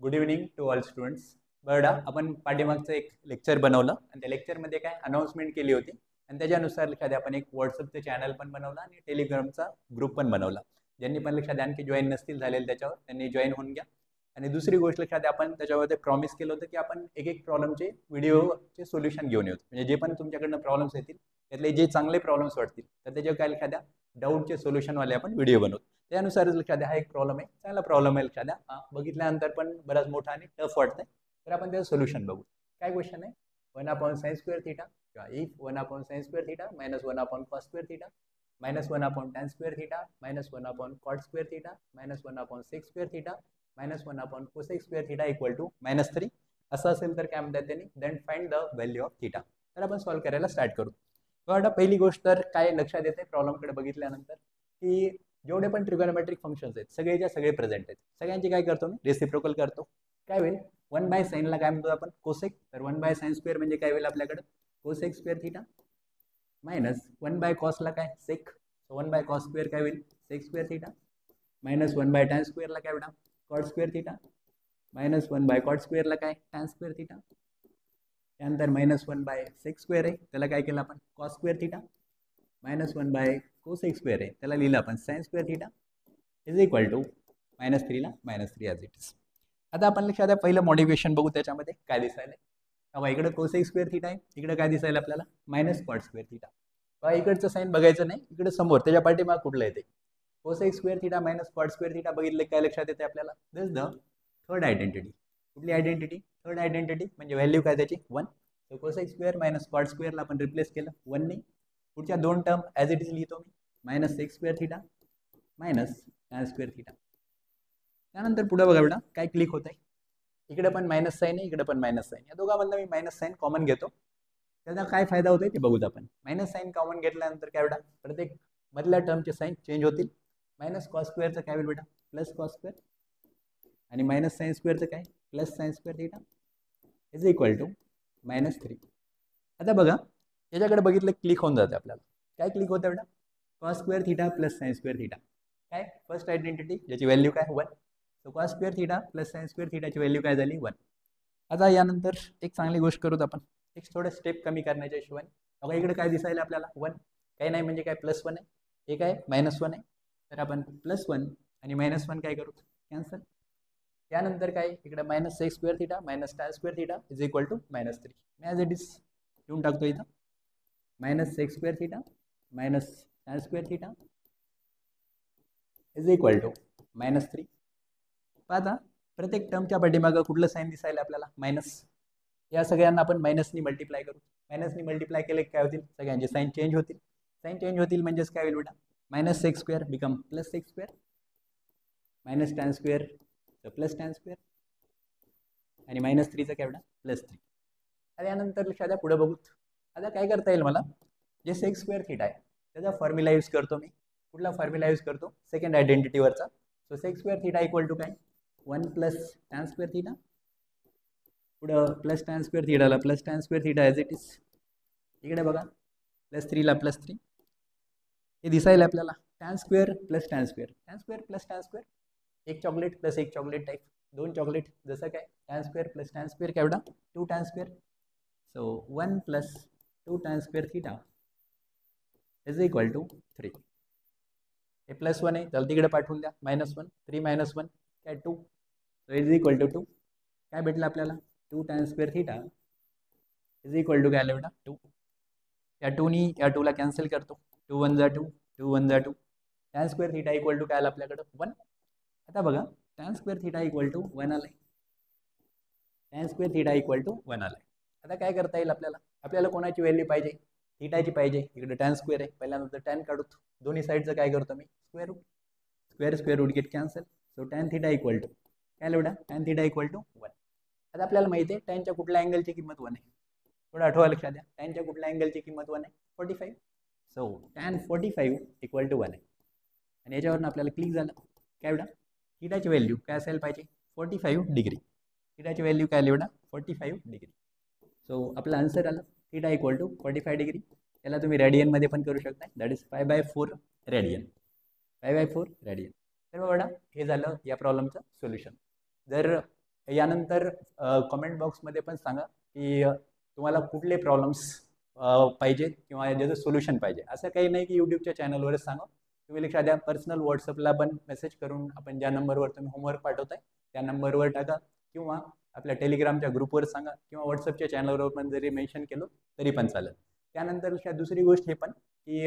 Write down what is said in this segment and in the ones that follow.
Good evening to all students. बरं आपण पाठीमागचं एक लेक्चर बनवलं आणि त्या लेक्चरमध्ये काय अनाऊन्समेंट केली होती आणि त्याच्यानुसार एखाद्या आपण एक व्हॉट्सअपचं चॅनल पण बनवला आणि टेलिग्रामचा ग्रुप पण बनवला. ज्यांनी पण लक्षात आणखी जॉईन नसतील झालेले त्याच्यावर त्यांनी जॉईन होऊन घ्या. आणि दुसरी गोष्ट लक्षात आपण त्याच्यामध्ये प्रॉमिस केलं होतं की आपण एक एक प्रॉब्लेमचे व्हिडिओचे सोल्युशन घेऊन येतो. म्हणजे जे पण तुमच्याकडनं प्रॉब्लेम्स येतील त्यातले जे चांगले प्रॉब्लेम्स वाटतील तर त्याच्यावर काय एखाद्या डाऊटचे सोल्युशनवाले आपण व्हिडिओ बनवतो. त्यानुसारच लक्षात द्या, हा एक प्रॉब्लेम आहे, चांगला प्रॉब्लेम आहे. लक्षात द्या, बघितल्यानंतर पण बराच मोठा आणि टफ वाटतंय, तर आपण त्याचं सोल्युशन बघू. काय क्वेश्चन आहे? 1/sin² थीटा किंवा if 1/sin² theta minus 1/cos² theta minus 1/tan² theta minus 1/cot² theta minus 1/sec² theta minus 1/cosec² theta equal to -3 असं असेल तर काय म्हणतात त्यांनी, then find the value of theta. तर आपण सॉल्व्ह करायला स्टार्ट करू. बघा, पहिली गोष्ट तर काय लक्षात येते प्रॉब्लेमकडे बघितल्यानंतर, की जेवढे पण ट्रिगोनोमेट्रिक फंक्शन्स आहेत सगळेच्या सगळे प्रेझेंट आहेत. सगळ्यांची काय करतो मी, रेसिप्रोकल करतो. काय होईल, 1/sin ला काय म्हणतो आपण, कोसेक. तर 1/sin² म्हणजे काय होईल आपल्याकडे, cosec² थीटा मायनस 1/cos ला काय, सेक. 1/cos² काय होईल, sec² थीटा मायनस 1/tan² ला काय बेटा, cot² थीटा मायनस 1/cot² ला काय, tan² थीटा. त्यानंतर मायनस 1/sec² आहे, त्याला काय केलं आपण, cos² थीटा मायनस 1/cosec² आहे, त्याला लिहिलं आपण sin² theta is equal to -3 ला -3 ॲज इट इज. आता आपण लक्षात द्या, पहिलं मॉडिफिकेशन बघू त्याच्यामध्ये काय दिसायला. बघा, इकडे cosec² थीटा आहे, इकडे काय दिसायला आपल्याला, -cot² थीटा. बघा, इकडचं साईन बघायचं नाही, इकडे समोर त्याच्या पाठीमाग कुठलं येते, cosec² थीटा -cot² थीटा बघितले काय लक्षात येते आपल्याला, दिस द थर्ड आयडेंटिटी. कुठली आयडेंटिटी, थर्ड आयडेंटिटी, म्हणजे व्हॅल्यू काय त्याची 1. सो cosec² -cot² ला आपण रिप्लेस केलं 1 ने. पुढच्या दोन टर्म ॲज इट इज लिहितो मी, -sec² थीटा tan² थीटा. त्यानंतर पुढे बघा बेटा काय क्लिक होत आहे, इकडे पण मायनस साईन आहे, इकडे पण मायनस साईन. या दोघांमधनं मी मायनस साईन कॉमन घेतो. त्याचा काय फायदा होतोय ते बघूत आपण. मायनस साईन कॉमन घेतल्यानंतर काय बेटा, प्रत्येक मधल्या टर्मचे साईन चेंज होतील. -cos² काय होईल बेटा, +cos² आणि -sin² काय, +sin² theta is equal to -3. आता बघा, याच्याकडे बघितलं क्लिक होऊन जाते आपल्याला. काय क्लिक होतं बेटा, cos² थीटा +sin² थीटा. काय फर्स्ट आयडेंटिटी ज्याची व्हॅल्यू काय 1. So cos² theta +sin² थीटाची value काय झाली 1. आता यानंतर एक चांगली गोष्ट करूत आपण, एक थोडं स्टेप कमी करण्याच्या हिशोबाने. बघा, इकडे काय दिसायला आपल्याला 1, काही नाही म्हणजे काय +1 आहे, हे काय -1 आहे. तर आपण +1 आणि -1 काय करू, कॅन्सल. त्यानंतर काय, इकडे -sec² theta tan² theta is equal to -3. मी ॲज इट इज लिहून टाकतो इथं, -sec² theta tan² theta is equal to -3. पाहता, प्रत्येक टर्मच्या पाठीमागं कुठलं साईन दिसायला आपल्याला, मायनस. या सगळ्यांना आपण मायनसनी मल्टिप्लाय करू. मायनसनी मल्टिप्लाय केले काय होतील, सगळ्यांचे साईन चेंज होतील. साईन चेंज होतील म्हणजेच काय होईल बेटा, -sec² become +sec² -tan² +tan² आणि -3चं काय बेटा, +3. आता यानंतर लक्षात द्या, पुढे बघूत. आता काय करता येईल मला, जे sec² थीटा आहे त्याचा फॉर्म्युला यूज करतो मी. कुठला फॉर्म्युला यूज करतो, सेकंड आयडेंटिटीवरचा. So sec² theta equal to काय, 1 + tan² थीटा. पुढं +tan² थीटाला +tan² theta as it is. इकडे बघा, +3 ला +3. हे दिसायला आपल्याला tan² + tan², tan² एक चॉकलेट प्लस एक चॉकलेट टाईप, दोन चॉकलेट, जसं काय tan² + tan² काय बेटा, 2 tan². So 1 + 2 tan² theta is equal to 3. हे +1 आहे, तर तिकडे पाठवून द्या, -1. 3 - 1 काय 2. So is equal to 2. काय भेटलं आपल्याला, 2 tan² theta is equal to काय आलं बेटा, 2. या 2नी या 2ला कॅन्सल करतो, 2 × 1 = 2, 2 × 1 = 2. tan² थीटा इक्वल टू काय आलं आपल्याकडं, 1. आता बघा, tan² थीटा इक्वल टू 1 आलाय, tan² थीटा इक्वल टू 1 आलाय. आता काय करता येईल आपल्याला, आपल्याला कोणाची व्हॅल्यू पाहिजे, थीटाची पाहिजे. इकडे tan² आहे, पहिल्यानंतर tan काढू, दोन्ही साईडचं काय करतो मी, square root. Square root get cancel. So tan theta equal to काय आलं बेटा, tan थीटा इक्वल टू 1. आता आपल्याला माहिती आहे टॅनच्या कुठल्या अँगलची किंमत 1 आहे, थोडं आठवा, लक्षात द्या. टॅनच्या कुठल्या अँगलची किंमत 1 आहे, 45. सो tan 45 इक्वल टू 1 आहे. आणि याच्यावरून आपल्याला क्लिक झालं काय बेटा, थीटाची व्हॅल्यू काय असायला पाहिजे, 45 डिग्री. थीटाची व्हॅल्यू काय आली बेटा, 45 डिग्री. सो आपलं आन्सर आलं थीटा इक्वल टू 45 डिग्री. याला तुम्ही रेडियनमध्ये पण करू शकता, दॅट इज 5/4 रेडियन. 5/4 रेडियन. तर बेटा हे झालं या प्रॉब्लेमचं सोल्युशन. जर यानंतर कमेंट बॉक्समध्ये पण सांगा की तुम्हाला कुठले प्रॉब्लेम्स पाहिजेत किंवा ज्याचं सोल्युशन पाहिजे. असं काही नाही की यूट्यूबच्या चॅनलवरच सांगा. तुम्ही एखाद्या पर्सनल व्हॉट्सअपला पण मेसेज करून आपण ज्या नंबरवर तुम्ही होमवर्क पाठवताय त्या नंबरवर टाका, किंवा आपल्या टेलिग्रामच्या ग्रुपवर सांगा, किंवा व्हॉट्सअपच्या चॅनलवर पण जरी मेन्शन केलं तरी पण चालेल. त्यानंतर दुसरी गोष्ट हे पण की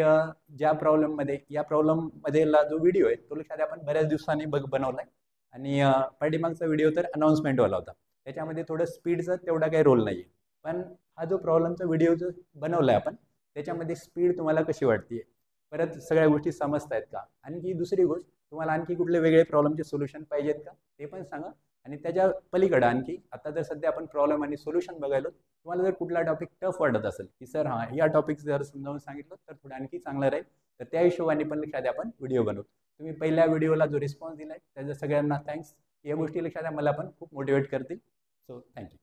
ज्या प्रॉब्लेममध्ये या प्रॉब्लेममध्येला जो व्हिडिओ आहे तो एखाद्या आपण बऱ्याच दिवसांनी बनवला आहे, आणि पाठीमागचा व्हिडिओ तर अनाऊन्समेंटवाला होता. त्याच्यामध्ये थोडं स्पीडचा तेवढा काही रोल नाही आहे. पण हा जो प्रॉब्लेमचा व्हिडिओ जो बनवला आहे आपण, त्याच्यामध्ये स्पीड तुम्हाला कशी वाटते, परत सगळ्या गोष्टी समजत आहेत का, आणखी दुसरी गोष्ट तुम्हाला आणखी कुठले वेगळे प्रॉब्लेमचे सोल्युशन पाहिजेत का ते पण सांगा. आणि त्याच्या पलीकडे आणखी आता जर सध्या आपण प्रॉब्लेम आणि सोल्युशन बघायलो, तुम्हाला जर कुठला टॉपिक टफ वाटत असेल की सर हां या टॉपिक जर समजावून सांगितलं तर थोडं आणखी चांगलं राहील, तर त्या हिशोबाने पण एखाद्या आपण व्हिडिओ बनवू. तुम्ही पहिल्या व्हिडिओला जो रिस्पॉन्स दिला आहे त्याच्या सगळ्यांना थँक्स. या गोष्टी लक्षात मला पण खूप मोटिवेट करतील. So thank you.